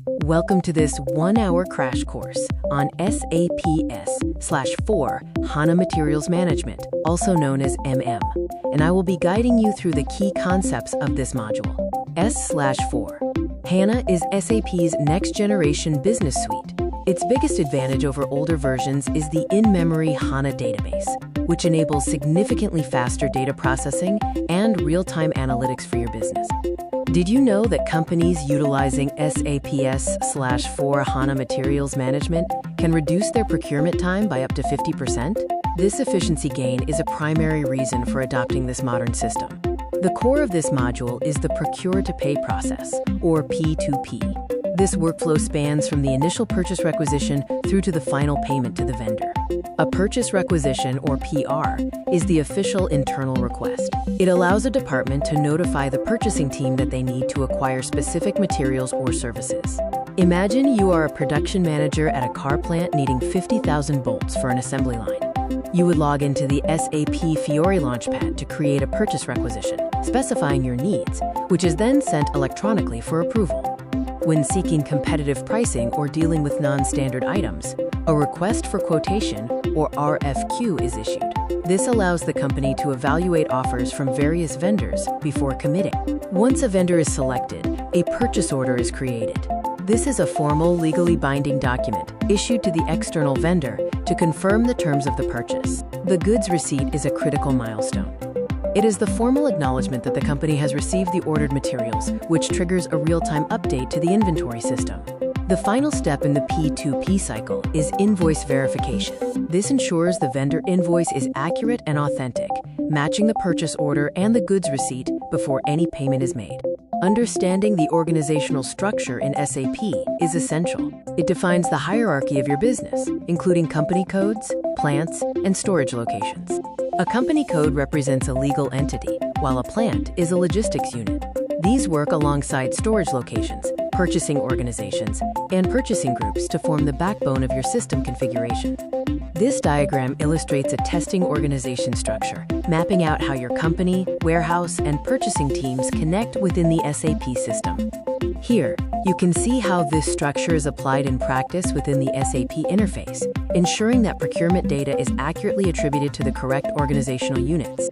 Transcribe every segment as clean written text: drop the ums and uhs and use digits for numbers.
Welcome to this 1-hour crash course on SAP S/4 HANA Materials Management, also known as MM, and I will be guiding you through the key concepts of this module. S/4 HANA is SAP's next-generation business suite. Its biggest advantage over older versions is the in-memory HANA database, which enables significantly faster data processing and real-time analytics for your business. Did you know that companies utilizing SAP S/4 HANA Materials Management can reduce their procurement time by up to 50%? This efficiency gain is a primary reason for adopting this modern system. The core of this module is the procure-to-pay process, or P2P. This workflow spans from the initial purchase requisition through to the final payment to the vendor. A purchase requisition, or PR, is the official internal request. It allows a department to notify the purchasing team that they need to acquire specific materials or services. Imagine you are a production manager at a car plant needing 50,000 bolts for an assembly line. You would log into the SAP Fiori Launchpad to create a purchase requisition, specifying your needs, which is then sent electronically for approval. When seeking competitive pricing or dealing with non-standard items, a request for quotation, or RFQ, is issued. This allows the company to evaluate offers from various vendors before committing. Once a vendor is selected, a purchase order is created. This is a formal, legally binding document issued to the external vendor to confirm the terms of the purchase. The goods receipt is a critical milestone. It is the formal acknowledgement that the company has received the ordered materials, which triggers a real-time update to the inventory system. The final step in the P2P cycle is invoice verification. This ensures the vendor invoice is accurate and authentic, matching the purchase order and the goods receipt before any payment is made. Understanding the organizational structure in SAP is essential. It defines the hierarchy of your business, including company codes, plants, and storage locations. A company code represents a legal entity, while a plant is a logistics unit. These work alongside storage locations, purchasing organizations, and purchasing groups to form the backbone of your system configuration. This diagram illustrates a testing organization structure, mapping out how your company, warehouse, and purchasing teams connect within the SAP system. Here, you can see how this structure is applied in practice within the SAP interface, ensuring that procurement data is accurately attributed to the correct organizational units.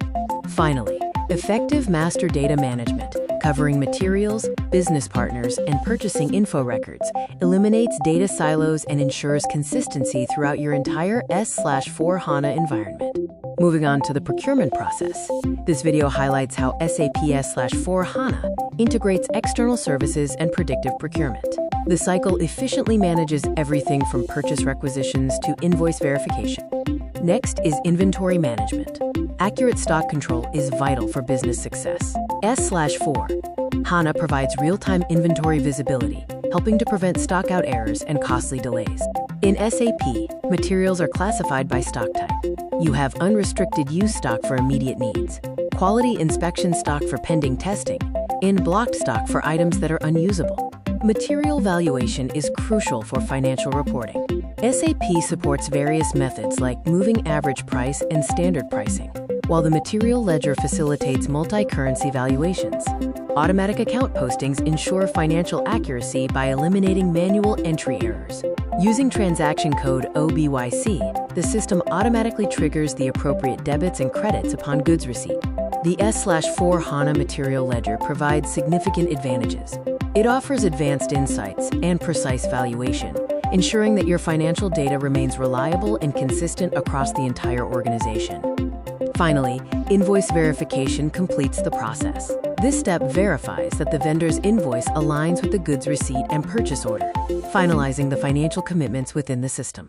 Finally, effective master data management, covering materials, business partners, and purchasing info records, eliminates data silos and ensures consistency throughout your entire S/4 HANA environment. Moving on to the procurement process, this video highlights how SAP S/4 HANA integrates external services and predictive procurement. The cycle efficiently manages everything from purchase requisitions to invoice verification. Next is inventory management. Accurate stock control is vital for business success. S/4 HANA provides real-time inventory visibility, helping to prevent stockout errors and costly delays. In SAP, materials are classified by stock type. You have unrestricted use stock for immediate needs, quality inspection stock for pending testing, and blocked stock for items that are unusable. Material valuation is crucial for financial reporting. SAP supports various methods like moving average price and standard pricing, while the material ledger facilitates multi-currency valuations. Automatic account postings ensure financial accuracy by eliminating manual entry errors. Using transaction code OBYC, the system automatically triggers the appropriate debits and credits upon goods receipt. The S/4 HANA Material Ledger provides significant advantages. It offers advanced insights and precise valuation, ensuring that your financial data remains reliable and consistent across the entire organization. Finally, invoice verification completes the process. This step verifies that the vendor's invoice aligns with the goods receipt and purchase order, finalizing the financial commitments within the system.